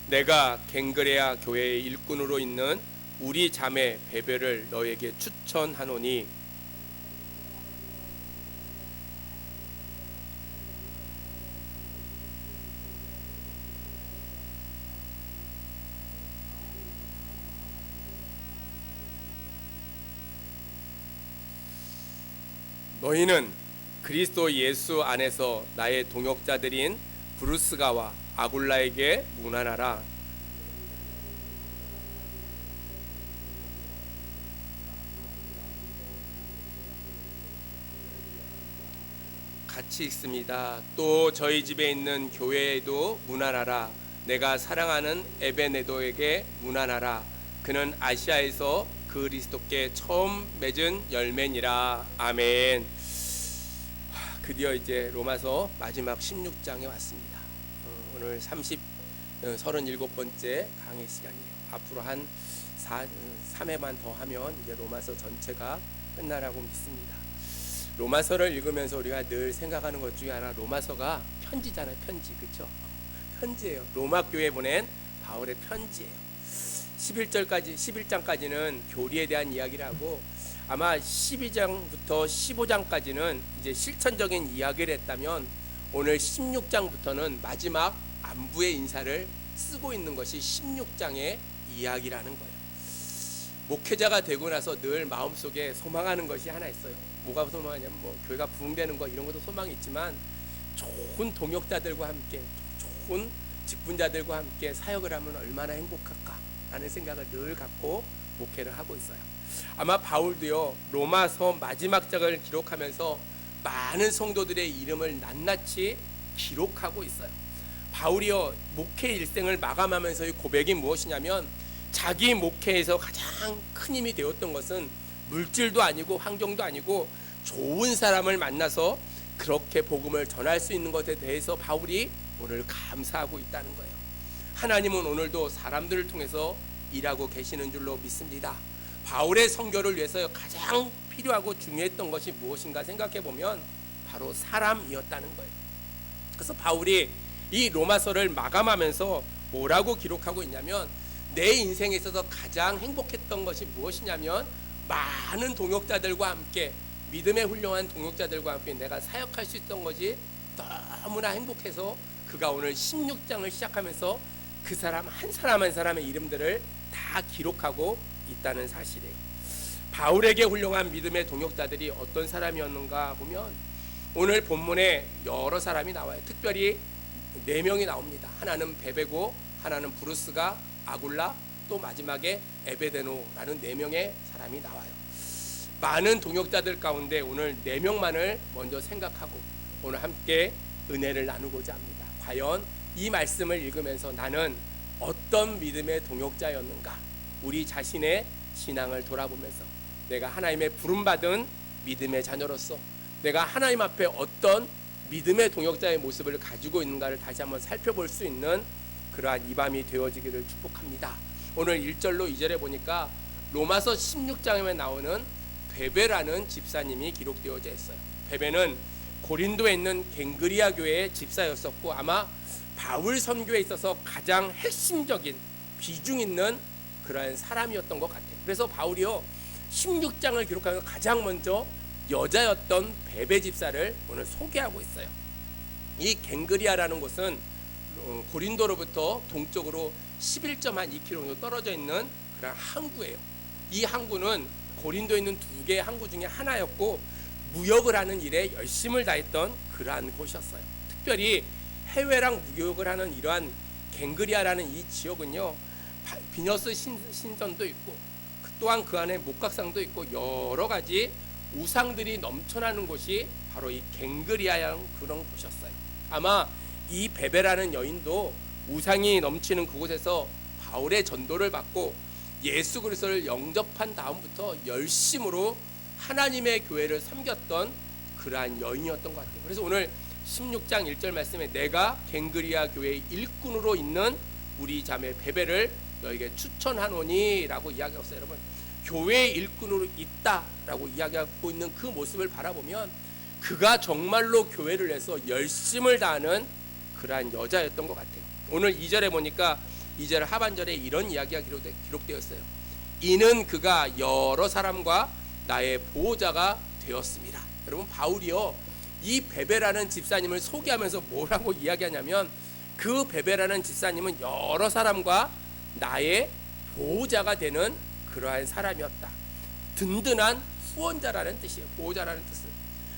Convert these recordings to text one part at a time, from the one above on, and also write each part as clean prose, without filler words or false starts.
내가 갱그레아 교회의 일꾼으로 있는 우리 자매 베베를 너에게 추천하노니 너희는 그리스도 예수 안에서 나의 동역자들인 브루스가와 아굴라에게 문안하라. 같이 읽습니다. 또 저희 집에 있는 교회에도 문안하라. 내가 사랑하는 에베네도에게 문안하라. 그는 아시아에서 그리스도께 처음 맺은 열매니라. 아멘. 드디어 이제 로마서 마지막 16장에 왔습니다. 오늘 37번째 강의 시간이에요. 앞으로 한 3회만 더 하면 이제 로마서 전체가 끝나라고 믿습니다. 로마서를 읽으면서 우리가 늘 생각하는 것 중에 하나, 로마서가 편지잖아요. 편지, 그렇죠? 편지예요. 로마 교회에 보낸 바울의 편지예요. 11장까지는 교리에 대한 이야기를 하고, 아마 12장부터 15장까지는 이제 실천적인 이야기를 했다면, 오늘 16장부터는 마지막 안부의 인사를 쓰고 있는 것이 16장의 이야기라는 거예요. 목회자가 되고 나서 늘 마음속에 소망하는 것이 하나 있어요. 뭐가 소망하냐면 교회가 부흥되는 거, 이런 것도 소망이 있지만 좋은 동역자들과 함께, 좋은 직분자들과 함께 사역을 하면 얼마나 행복할까 라는 생각을 늘 갖고 목회를 하고 있어요. 아마 바울도요, 로마서 마지막 장을 기록하면서 많은 성도들의 이름을 낱낱이 기록하고 있어요. 바울이요, 목회 일생을 마감하면서의 고백이 무엇이냐면, 자기 목회에서 가장 큰 힘이 되었던 것은 물질도 아니고 환경도 아니고 좋은 사람을 만나서 그렇게 복음을 전할 수 있는 것에 대해서 바울이 오늘 감사하고 있다는 거예요. 하나님은 오늘도 사람들을 통해서 일하고 계시는 줄로 믿습니다. 바울의 선교를 위해서 가장 필요하고 중요했던 것이 무엇인가 생각해 보면 바로 사람이었다는 거예요. 그래서 바울이 이 로마서를 마감하면서 뭐라고 기록하고 있냐면, 내 인생에 있어서 가장 행복했던 것이 무엇이냐면, 많은 동역자들과 함께, 믿음의 훌륭한 동역자들과 함께 내가 사역할 수 있던 것이 너무나 행복해서 그가 오늘 16장을 시작하면서 그 사람 한 사람 한 사람의 이름들을 다 기록하고 있다는 사실이에요. 바울에게 훌륭한 믿음의 동역자들이 어떤 사람이었는가 보면, 오늘 본문에 여러 사람이 나와요. 특별히 4명이 나옵니다. 하나는 베베고, 하나는 브루스가, 아굴라, 또 마지막에 에베데노라는 4명의 사람이 나와요. 많은 동역자들 가운데 오늘 4명만을 먼저 생각하고 오늘 함께 은혜를 나누고자 합니다. 과연 이 말씀을 읽으면서 나는 어떤 믿음의 동역자였는가, 우리 자신의 신앙을 돌아보면서 내가 하나님의 부름받은 믿음의 자녀로서 내가 하나님 앞에 어떤 믿음의 동역자의 모습을 가지고 있는가를 다시 한번 살펴볼 수 있는 그러한 이 밤이 되어지기를 축복합니다. 오늘 1절로 2절에 보니까 로마서 16장에 나오는 베베라는 집사님이 기록되어져 있어요. 베베는 고린도에 있는 갱그리아 교회의 집사였었고, 아마 바울 선교에 있어서 가장 핵심적인 비중 있는 그러한 사람이었던 것 같아요. 그래서 바울이요, 16장을 기록하면서 가장 먼저 여자였던 베베 집사를 오늘 소개하고 있어요. 이 갱그리아라는 곳은 고린도로부터 동쪽으로 11.2km 떨어져 있는 그런 항구예요. 이 항구는 고린도에 있는 2개의 항구 중에 하나였고, 무역을 하는 일에 열심을 다했던 그러한 곳이었어요. 특별히 해외랑 무역을 하는 이러한 갱그리아라는 이 지역은요, 비너스 신전도 있고, 또한 그 안에 목각상도 있고, 여러 가지 우상들이 넘쳐나는 곳이 바로 이 갱그리아라는 그런 곳이었어요. 아마 이 베베라는 여인도 우상이 넘치는 그곳에서 바울의 전도를 받고 예수 그리스도를 영접한 다음부터 열심으로 하나님의 교회를 섬겼던 그러한 여인이었던 것 같아요. 그래서 오늘 16장 1절 말씀에 내가 갱그리아 교회의 일꾼으로 있는 우리 자매 베베를 너에게 추천하노니 라고 이야기하고 있어요. 여러분, 교회의 일꾼으로 있다라고 이야기하고 있는 그 모습을 바라보면 그가 정말로 교회를 위해서 열심을 다하는 그러한 여자였던 것 같아요. 오늘 2절에 보니까 2절 하반절에 이런 이야기가 기록되어 있어요. 이는 그가 여러 사람과 나의 보호자가 되었습니다. 여러분, 바울이요, 이 베베라는 집사님을 소개하면서 뭐라고 이야기하냐면, 그 베베라는 집사님은 여러 사람과 나의 보호자가 되는 그러한 사람이었다. 든든한 후원자라는 뜻이에요. 보호자라는 뜻은.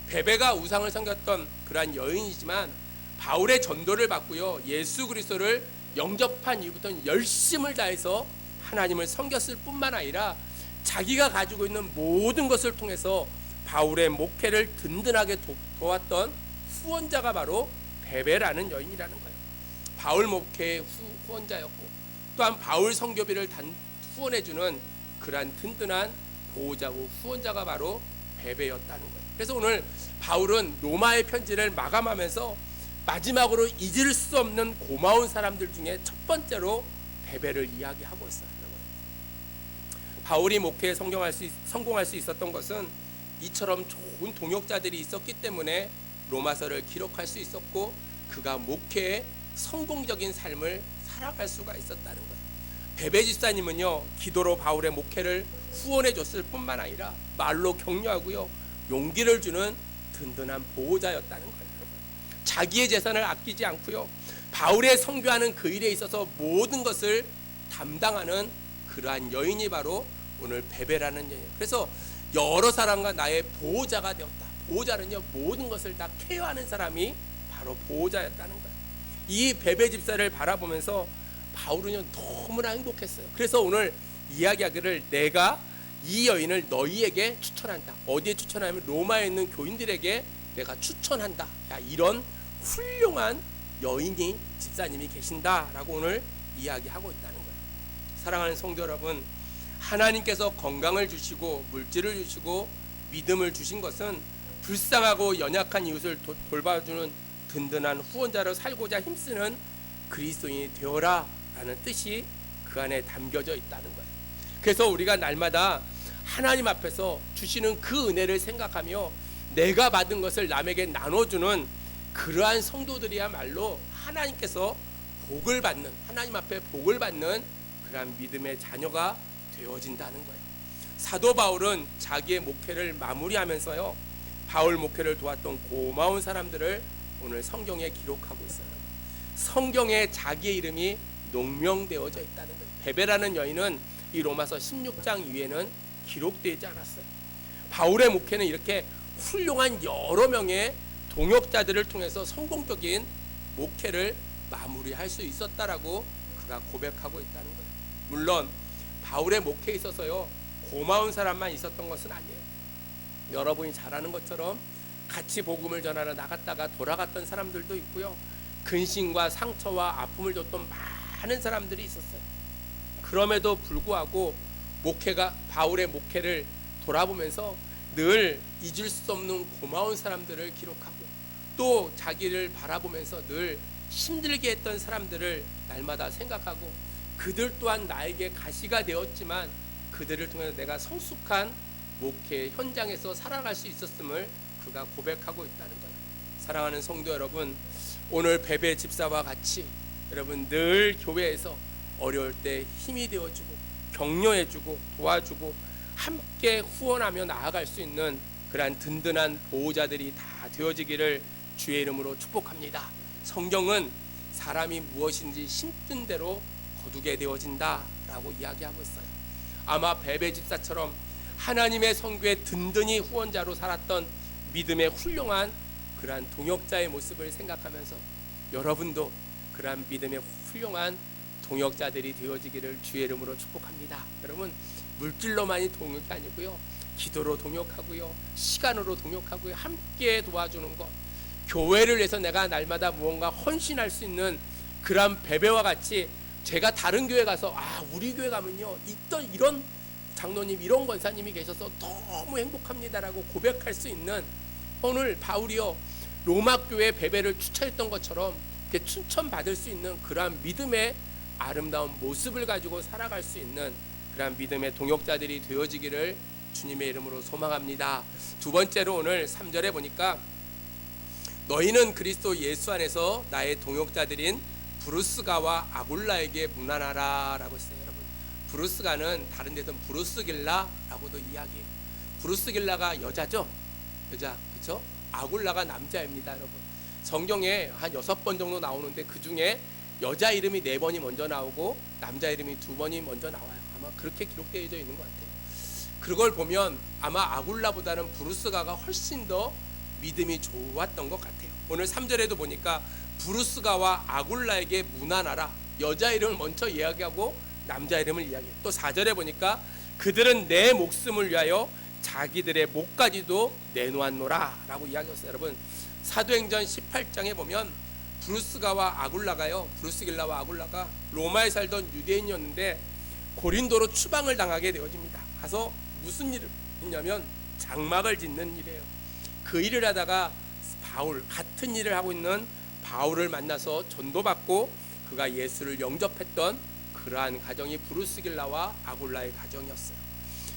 베베가 우상을 섬겼던 그러한 여인이지만 바울의 전도를 받고요, 예수 그리스도를 영접한 이후부터는 열심을 다해서 하나님을 섬겼을 뿐만 아니라 자기가 가지고 있는 모든 것을 통해서 바울의 목회를 든든하게 도왔던 후원자가 바로 베베라는 여인이라는 거예요. 바울 목회의 후원자였고, 또한 바울 선교비를 후원해주는 그러한 든든한 보호자고 후원자가 바로 베베였다는 거예요. 그래서 오늘 바울은 로마의 편지를 마감하면서 마지막으로 잊을 수 없는 고마운 사람들 중에 첫 번째로 베베를 이야기하고 있어요. 바울이 목회에 성공할 수 있었던 것은 이처럼 좋은 동역자들이 있었기 때문에 로마서를 기록할 수 있었고, 그가 목회에 성공적인 삶을 살아갈 수가 있었다는 거예요. 베베 집사님은요, 기도로 바울의 목회를 후원해 줬을 뿐만 아니라 말로 격려하고요, 용기를 주는 든든한 보호자였다는 거예요. 자기의 재산을 아끼지 않고요, 바울의 선교하는 그 일에 있어서 모든 것을 담당하는 그러한 여인이 바로 오늘 베베라는 여인. 그래서 여러 사람과 나의 보호자가 되었다. 보호자는요, 모든 것을 다 케어하는 사람이 바로 보호자였다는 거예요. 이 베베 집사를 바라보면서 바울은요, 너무나 행복했어요. 그래서 오늘 이야기하기를, 내가 이 여인을 너희에게 추천한다. 어디에 추천하면 로마에 있는 교인들에게 내가 추천한다. 야, 이런 훌륭한 여인이 집사님이 계신다라고 오늘 이야기하고 있다는 거예요. 사랑하는 성도 여러분, 하나님께서 건강을 주시고 물질을 주시고 믿음을 주신 것은 불쌍하고 연약한 이웃을 돌봐주는 든든한 후원자로 살고자 힘쓰는 그리스도인이 되어라 라는 뜻이 그 안에 담겨져 있다는 거예요. 그래서 우리가 날마다 하나님 앞에서 주시는 그 은혜를 생각하며 내가 받은 것을 남에게 나눠주는 그러한 성도들이야말로 하나님께서 복을 받는, 하나님 앞에 복을 받는 그러한 믿음의 자녀가 되어진다는 거예요. 사도 바울은 자기의 목회를 마무리하면서요, 바울 목회를 도왔던 고마운 사람들을 오늘 성경에 기록하고 있어요. 성경에 자기의 이름이 농명되어져 있다는 거예요. 베베라는 여인은 이 로마서 16장 이후에는 기록되지 않았어요. 바울의 목회는 이렇게 훌륭한 여러 명의 동역자들을 통해서 성공적인 목회를 마무리할 수 있었다라고 그가 고백하고 있다는 거예요. 물론 바울의 목회에 있어서요, 고마운 사람만 있었던 것은 아니에요. 여러분이 잘 아는 것처럼 같이 복음을 전하러 나갔다가 돌아갔던 사람들도 있고요, 근심과 상처와 아픔을 줬던 많은 사람들이 있었어요. 그럼에도 불구하고 바울의 목회를 돌아보면서 늘 잊을 수 없는 고마운 사람들을 기록하고, 또 자기를 바라보면서 늘 힘들게 했던 사람들을 날마다 생각하고, 그들 또한 나에게 가시가 되었지만 그들을 통해서 내가 성숙한 목회 현장에서 살아갈 수 있었음을 그가 고백하고 있다는 거예요. 사랑하는 성도 여러분, 오늘 베베 집사와 같이 여러분 늘 교회에서 어려울 때 힘이 되어주고 격려해주고 도와주고 함께 후원하며 나아갈 수 있는 그러한 든든한 보호자들이 다 되어지기를 주의 이름으로 축복합니다. 성경은 사람이 무엇인지 심든 대로 거두게 되어진다라고 이야기하고 있어요. 아마 베베 집사처럼 하나님의 선교에 든든히 후원자로 살았던 믿음의 훌륭한 그러한 동역자의 모습을 생각하면서 여러분도 그러한 믿음의 훌륭한 동역자들이 되어지기를 주의 이름으로 축복합니다. 여러분, 물질로만이 동역이 아니고요, 기도로 동역하고요, 시간으로 동역하고요, 함께 도와주는 것, 교회를 위해서 내가 날마다 무언가 헌신할 수 있는 그러한 베베와 같이 제가 다른 교회 가서 우리 교회 가면요 있던 이런 장로님, 이런 권사님이 계셔서 너무 행복합니다라고 고백할 수 있는, 오늘 바울이요 로마 교회 베베를 추천했던 것처럼 이렇게 추천받을 수 있는 그러한 믿음의 아름다운 모습을 가지고 살아갈 수 있는 그러한 믿음의 동역자들이 되어지기를 주님의 이름으로 소망합니다. 두 번째로 오늘 3절에 보니까 너희는 그리스도 예수 안에서 나의 동역자들인 브루스가와 아굴라에게 문안하라라고 했어요. 여러분, 브루스가는 다른 데서는 브루스길라라고도 이야기해요. 브루스길라가 여자죠, 여자, 그렇죠? 아굴라가 남자입니다, 여러분. 성경에 한 6번 정도 나오는데 그 중에 여자 이름이 4번이 먼저 나오고 남자 이름이 2번이 먼저 나와요. 아마 그렇게 기록되어 있는 것 같아요. 그걸 보면 아마 아굴라보다는 브루스가가 훨씬 더 믿음이 좋았던 것 같아요. 오늘 3절에도 보니까 브루스가와 아굴라에게 문안하라, 여자 이름을 먼저 이야기하고 남자 이름을 이야기해요. 또 4절에 보니까 그들은 내 목숨을 위하여 자기들의 목까지도 내놓았노라 라고 이야기했어요. 여러분, 사도행전 18장에 보면 브루스길라와 아굴라가 로마에 살던 유대인이었는데 고린도로 추방을 당하게 되어집니다. 가서 무슨 일을 했냐면 장막을 짓는 일이에요. 그 일을 하다가 같은 일을 하고 있는 바울을 만나서 전도받고 그가 예수를 영접했던 그러한 가정이 브루스길라와 아굴라의 가정이었어요.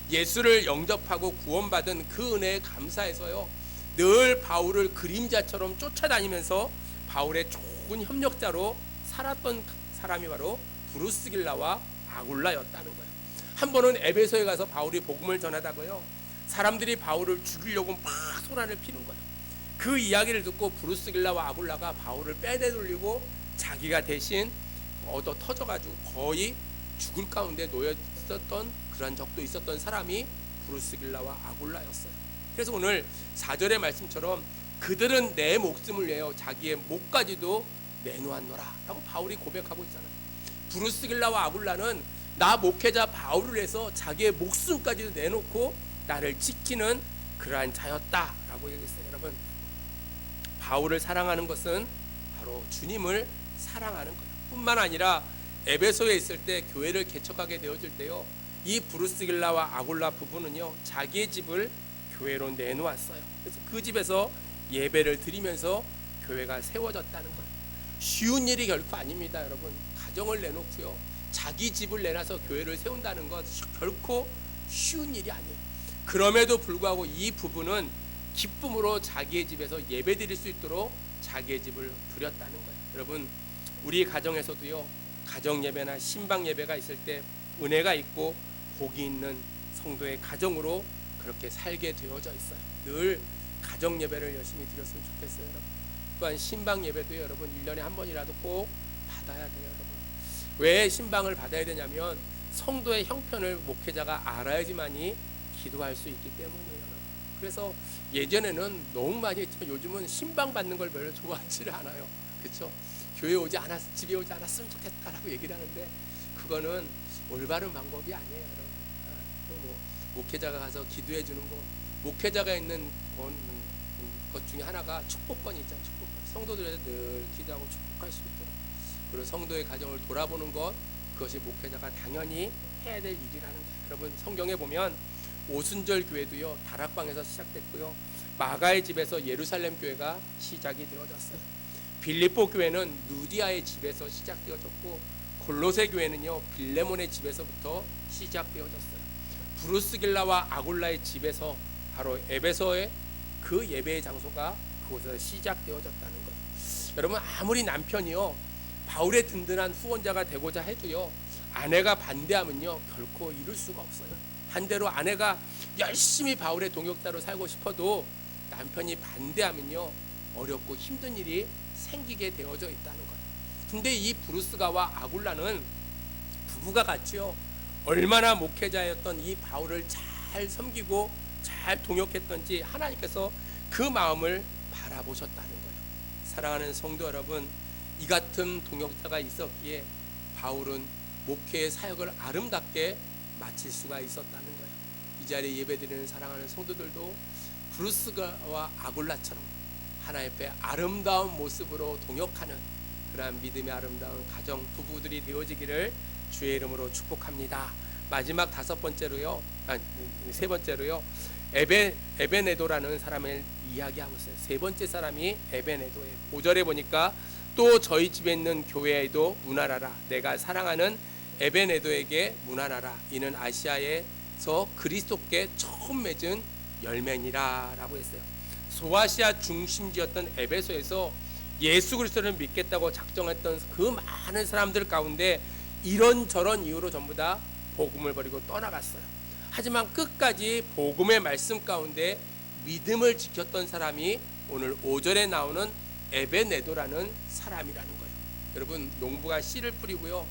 예수를 영접하고 구원받은 그 은혜에 감사해서요, 늘 바울을 그림자처럼 쫓아다니면서 바울의 좋은 협력자로 살았던 사람이 바로 브루스길라와 아굴라였다는 거예요. 한 번은 에베소에 가서 바울이 복음을 전하다가요, 사람들이 바울을 죽이려고 막 소란을 피는 거예요. 그 이야기를 듣고 브루스길라와 아굴라가 바울을 빼내돌리고 자기가 대신 얻어 터져가지고 거의 죽을 가운데 놓여 있었던 그런 적도 있었던 사람이 브루스길라와 아굴라였어요. 그래서 오늘 4절의 말씀처럼 그들은 내 목숨을 위하여 자기의 목까지도 내놓았노라 라고 바울이 고백하고 있잖아요. 브루스길라와 아굴라는 나 목회자 바울을 해서 자기의 목숨까지도 내놓고 나를 지키는 그러한 자였다 라고 얘기했어요. 여러분, 바울을 사랑하는 것은 바로 주님을 사랑하는 거예요. 뿐만 아니라 에베소에 있을 때 교회를 개척하게 되어질 때요, 이 브루스길라와 아굴라 부부는요, 자기의 집을 교회로 내놓았어요. 그래서 그 집에서 예배를 드리면서 교회가 세워졌다는 거예요. 쉬운 일이 결코 아닙니다, 여러분. 가정을 내놓고요, 자기 집을 내놔서 교회를 세운다는 것 결코 쉬운 일이 아니에요. 그럼에도 불구하고 이 부부는 기쁨으로 자기의 집에서 예배 드릴 수 있도록 자기의 집을 드렸다는 거예요. 여러분, 우리 가정에서도요, 가정 예배나 신방 예배가 있을 때 은혜가 있고 복이 있는 성도의 가정으로 그렇게 살게 되어져 있어요. 늘 가정 예배를 열심히 드렸으면 좋겠어요, 여러분. 또한 신방 예배도 여러분 1년에 한 번이라도 꼭 받아야 돼요, 여러분. 왜 신방을 받아야 되냐면 성도의 형편을 목회자가 알아야지만이 기도할 수 있기 때문이에요, 여러분. 그래서 예전에는 너무 많이 했지만 요즘은 신방 받는 걸 별로 좋아하지를 않아요. 그렇죠? 집에 오지 않았으면 좋겠다라고 얘기를 하는데 그거는 올바른 방법이 아니에요, 여러분. 뭐 목회자가 가서 기도해 주는 거, 목회자가 있는 것 중에 하나가 축복권이 있잖아요. 축복권. 성도들에게 늘 기도하고 축복할 수 있도록, 그리고 성도의 가정을 돌아보는 것, 그것이 목회자가 당연히 해야 될 일이라는 거예요. 여러분, 성경에 보면 오순절 교회도요, 다락방에서 시작됐고요, 마가의 집에서 예루살렘 교회가 시작이 되어졌어요. 빌립보 교회는 누디아의 집에서 시작되어졌고, 골로새 교회는요, 빌레몬의 집에서부터 시작되어졌어요. 브루스길라와 아굴라의 집에서 바로 에베소의 그 예배의 장소가 그곳에서 시작되어졌다는 거예요. 여러분, 아무리 남편이요, 바울의 든든한 후원자가 되고자 해도요, 아내가 반대하면요, 결코 이룰 수가 없어요. 반대로 아내가 열심히 바울의 동역자로 살고 싶어도 남편이 반대하면요, 어렵고 힘든 일이 생기게 되어져 있다는 거예요. 근데 이 브루스가와 아굴라는 부부가 같이요, 얼마나 목회자였던 이 바울을 잘 섬기고 잘 동역했던지 하나님께서 그 마음을 바라보셨다는 거예요. 사랑하는 성도 여러분, 이 같은 동역자가 있었기에 바울은 목회의 사역을 아름답게 마칠 수가 있었다는 거예요. 이 자리에 예배드리는 사랑하는 성도들도 브루스가와 아굴라처럼 하나님 앞에 아름다운 모습으로 동역하는 그러한 믿음의 아름다운 가정 부부들이 되어지기를 주의 이름으로 축복합니다. 마지막 세 번째로요, 에베네도라는 사람을 이야기하고 있어요. 세 번째 사람이 에베네도예요. 5절에 보니까 또 저희 집에 있는 교회에도 문안하라. 내가 사랑하는 에베네도에게 문안하라. 이는 아시아에서 그리스도께 처음 맺은 열매니라 라고 했어요. 소아시아 중심지였던 에베소에서 예수 그리스도를 믿겠다고 작정했던 그 많은 사람들 가운데 이런저런 이유로 전부 다 복음을 버리고 떠나갔어요. 하지만 끝까지 복음의 말씀 가운데 믿음을 지켰던 사람이 오늘 5절에 나오는 에베네도라는 사람이라는 거예요. 여러분, 농부가 씨를 뿌리고요,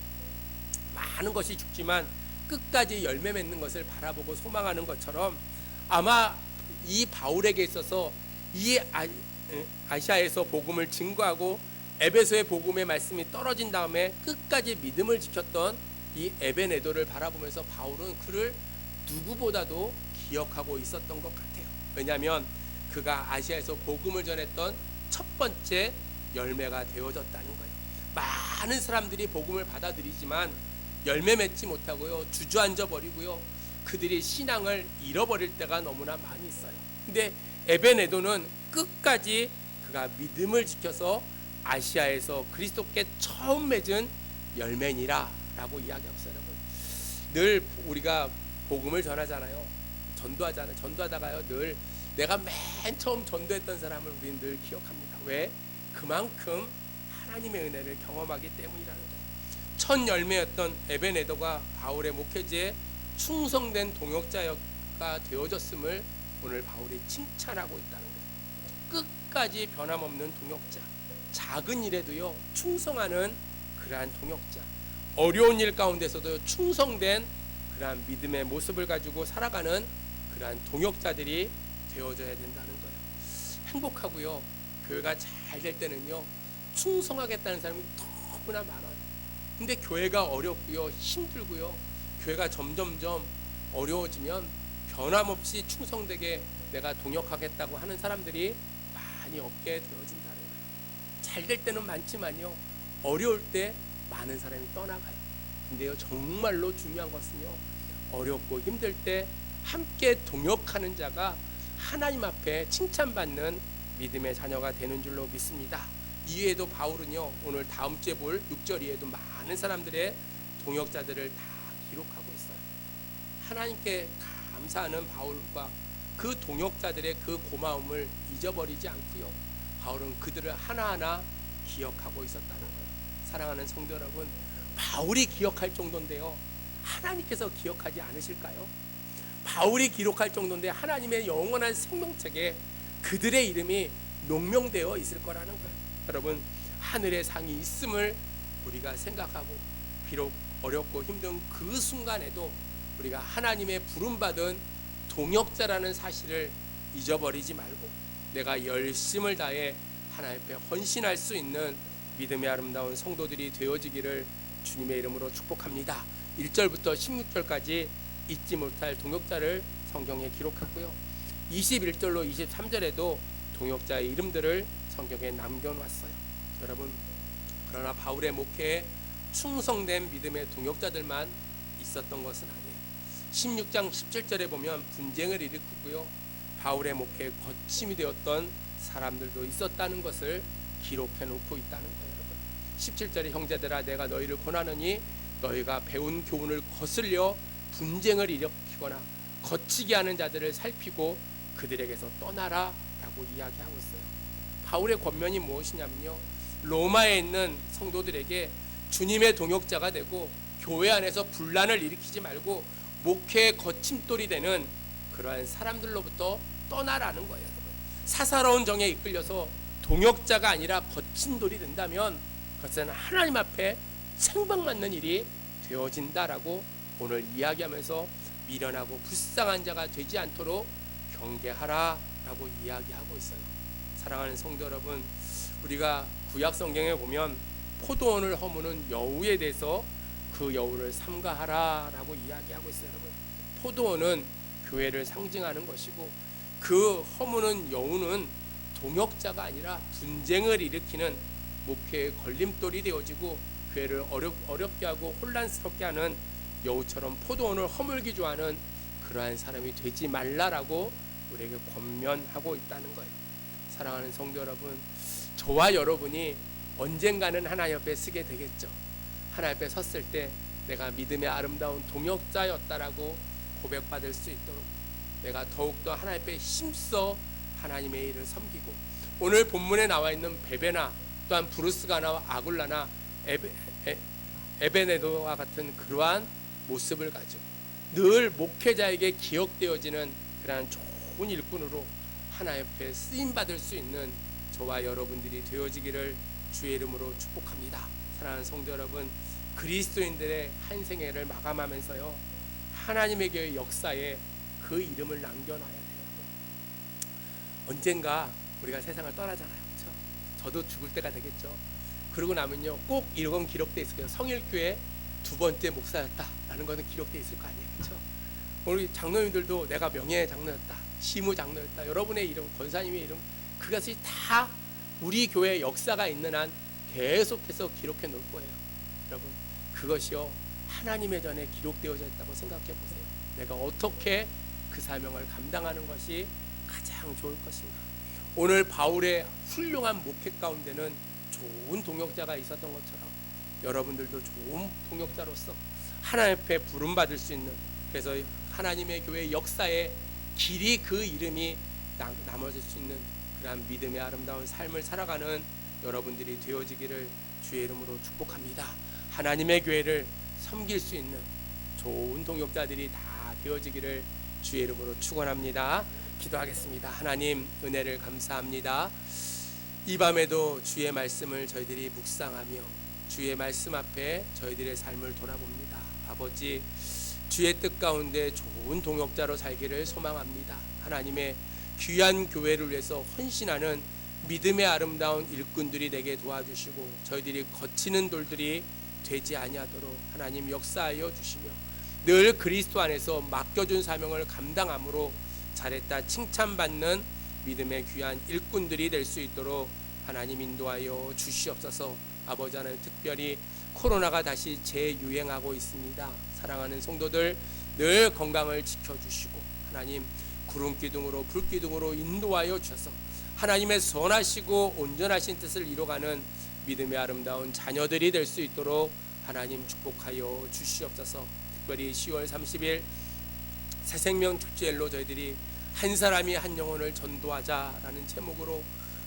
많은 것이 죽지만 끝까지 열매 맺는 것을 바라보고 소망하는 것처럼 아마 이 바울에게 있어서 이 아시아에서 복음을 증거하고 에베소의 복음의 말씀이 떨어진 다음에 끝까지 믿음을 지켰던 이 에베네도를 바라보면서 바울은 그를 누구보다도 기억하고 있었던 것 같아요. 왜냐하면 그가 아시아에서 복음을 전했던 첫 번째 열매가 되어졌다는 거예요. 많은 사람들이 복음을 받아들이지만 열매 맺지 못하고요, 주저앉아 버리고요, 그들이 신앙을 잃어버릴 때가 너무나 많이 있어요. 근데 에베네도는 끝까지 그가 믿음을 지켜서 아시아에서 그리스도께 처음 맺은 열매니라 라고 이야기하고 있어요. 여러분, 늘 우리가 복음을 전하잖아요. 전도하잖아요. 전도하다가요, 늘 내가 맨 처음 전도했던 사람을 우리는 늘 기억합니다. 왜? 그만큼 하나님의 은혜를 경험하기 때문이라는 거예요. 첫 열매였던 에베네도가 바울의 목회지에 충성된 동역자가 되어졌음을 오늘 바울이 칭찬하고 있다는 거예요. 끝까지 변함없는 동역자, 작은 일에도요 충성하는 그러한 동역자, 어려운 일 가운데서도 충성된 그러한 믿음의 모습을 가지고 살아가는 그러한 동역자들이 되어져야 된다는 거예요. 행복하고요, 교회가 잘 될 때는요 충성하겠다는 사람이 너무나 많아요. 근데 교회가 어렵고요, 힘들고요, 교회가 점점점 어려워지면 변함없이 충성되게 내가 동역하겠다고 하는 사람들이 많이 없게 되어진다는 거예요. 잘 될 때는 많지만요, 어려울 때 많은 사람이 떠나가요. 근데요, 정말로 중요한 것은요, 어렵고 힘들 때 함께 동역하는 자가 하나님 앞에 칭찬받는 믿음의 자녀가 되는 줄로 믿습니다. 이외에도 바울은요, 오늘 다음 주에 볼 6절 이외에도 많은 사람들의 동역자들을 다 기록하고 있어요. 하나님께 감사하는 바울과 그 동역자들의 그 고마움을 잊어버리지 않고요, 바울은 그들을 하나하나 기억하고 있었다는 거예요. 사랑하는 성도 여러분, 바울이 기억할 정도인데요, 하나님께서 기억하지 않으실까요? 바울이 기록할 정도인데 하나님의 영원한 생명책에 그들의 이름이 농명되어 있을 거라는 거예요. 여러분, 하늘의 상이 있음을 우리가 생각하고, 비록 어렵고 힘든 그 순간에도 우리가 하나님의 부름받은 동역자라는 사실을 잊어버리지 말고 내가 열심을 다해 하나님 앞에 헌신할 수 있는 믿음의 아름다운 성도들이 되어지기를 주님의 이름으로 축복합니다. 1절부터 16절까지 잊지 못할 동역자를 성경에 기록했고요, 21절로 23절에도 동역자의 이름들을 성경에 남겨놨어요. 여러분, 그러나 바울의 목회에 충성된 믿음의 동역자들만 있었던 것은 아니에요. 16장 17절에 보면 분쟁을 일으키고요, 바울의 목회에 거침이 되었던 사람들도 있었다는 것을 기록해 놓고 있다는 거예요. 여러분, 17절에 형제들아, 내가 너희를 권하노니 너희가 배운 교훈을 거슬려 분쟁을 일으키거나 거치게 하는 자들을 살피고 그들에게서 떠나라 라고 이야기하고 있어요. 바울의 권면이 무엇이냐면요, 로마에 있는 성도들에게 주님의 동역자가 되고 교회 안에서 분란을 일으키지 말고 목회의 거침돌이 되는 그러한 사람들로부터 떠나라는 거예요. 여러분, 사사로운 정에 이끌려서 동역자가 아니라 거침돌이 된다면 그것은 하나님 앞에 책망받는 일이 되어진다라고 오늘 이야기하면서 미련하고 불쌍한 자가 되지 않도록 경계하라라고 이야기하고 있어요. 사랑하는 성도 여러분, 우리가 구약 성경에 보면 포도원을 허무는 여우에 대해서 그 여우를 삼가하라라고 이야기하고 있어요. 여러분, 포도원은 교회를 상징하는 것이고 그 허무는 여우는 동역자가 아니라 분쟁을 일으키는 목회의 걸림돌이 되어지고 교회를 어렵게 하고 혼란스럽게 하는 여우처럼 포도원을 허물기 좋아하는 그러한 사람이 되지 말라라고 우리에게 권면하고 있다는 거예요. 사랑하는 성도 여러분, 저와 여러분이 언젠가는 하나님 앞에 서게 되겠죠. 하나님 앞에 섰을 때 내가 믿음의 아름다운 동역자였다라고 고백받을 수 있도록 내가 더욱더 하나님 앞에 힘써 하나님의 일을 섬기고, 오늘 본문에 나와 있는 베베나 또한 브루스가나 아굴라나 에베네도와 같은 그러한 모습을 가지고 늘 목회자에게 기억되어지는 그러한 좋은 일꾼으로 하나님 앞에 쓰임받을 수 있는 저와 여러분들이 되어지기를 주의 이름으로 축복합니다. 사랑하는 성도 여러분, 그리스도인들의 한 생애를 마감하면서요, 하나님의 교회 역사에 그 이름을 남겨놔야 돼요. 언젠가 우리가 세상을 떠나잖아요. 그렇죠? 저도 죽을 때가 되겠죠. 그러고 나면요, 꼭 이런 기록돼 있을 거예요. 성일교회 두 번째 목사였다라는 거는 기록돼 있을 거 아니에요. 그렇죠? 우리 장로님들도 내가 명예 장로였다, 시무 장로였다, 여러분의 이름, 권사님의 이름, 그것이 다 우리 교회 역사가 있는 한 계속해서 기록해 놓을 거예요. 여러분, 그것이요 하나님의 전에 기록되어져 있다고 생각해 보세요. 내가 어떻게 그 사명을 감당하는 것이 가장 좋을 것인가. 오늘 바울의 훌륭한 목회 가운데는 좋은 동역자가 있었던 것처럼 여러분들도 좋은 동역자로서 하나님 앞에 부름받을 수 있는, 그래서 하나님의 교회 역사에 길이 그 이름이 남아질 수 있는 그러한 믿음의 아름다운 삶을 살아가는 여러분들이 되어지기를 주의 이름으로 축복합니다. 하나님의 교회를 섬길 수 있는 좋은 동역자들이 다 되어지기를 주의 이름으로 축원합니다. 기도하겠습니다. 하나님, 은혜를 감사합니다. 이 밤에도 주의 말씀을 저희들이 묵상하며 주의 말씀 앞에 저희들의 삶을 돌아봅니다. 아버지, 주의 뜻 가운데 좋은 동역자로 살기를 소망합니다. 하나님의 귀한 교회를 위해서 헌신하는 믿음의 아름다운 일꾼들이 되게 도와주시고 저희들이 거치는 돌들이 되지 아니하도록 하나님 역사하여 주시며 늘 그리스도 안에서 맡겨준 사명을 감당함으로 잘했다 칭찬받는 믿음의 귀한 일꾼들이 될 수 있도록 하나님 인도하여 주시옵소서. 아버지 하나님, 특별히 코로나가 다시 재유행하고 있습니다. 사랑하는 성도들 늘 건강을 지켜주시고 하나님 구름기둥으로 불기둥으로 인도하여 주셔서 하나님의 선하시고 온전하신 뜻을 이뤄가는 믿음의 아름다운 자녀들이 될 수 있도록 하나님 축복하여 주시옵소서. 특별히 10월 30일 새생명 축제일로 저희들이 한 사람이 한 영혼을 전도하자라는 제목으로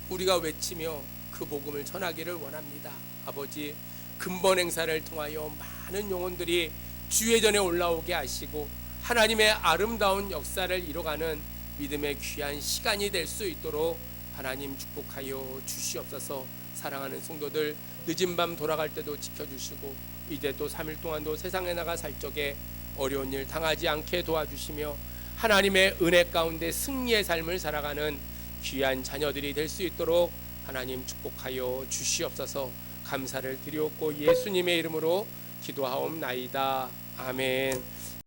우리가 외치며 그 복음을 전하기를 원합니다. 아버지, 근본 행사를 통하여 많은 영혼들이 주의 전에 올라오게 하시고 하나님의 아름다운 역사를 이뤄가는 믿음의 귀한 시간이 될 수 있도록 하나님 축복하여 주시옵소서. 사랑하는 성도들, 늦은 밤 돌아갈 때도 지켜주시고 이제 또 3일 동안도 세상에 나가 살 적에 어려운 일 당하지 않게 도와주시며 하나님의 은혜 가운데 승리의 삶을 살아가는 귀한 자녀들이 될 수 있도록 하나님 축복하여 주시옵소서. 감사를 드리옵고 예수님의 이름으로 기도하옵나이다. 아멘.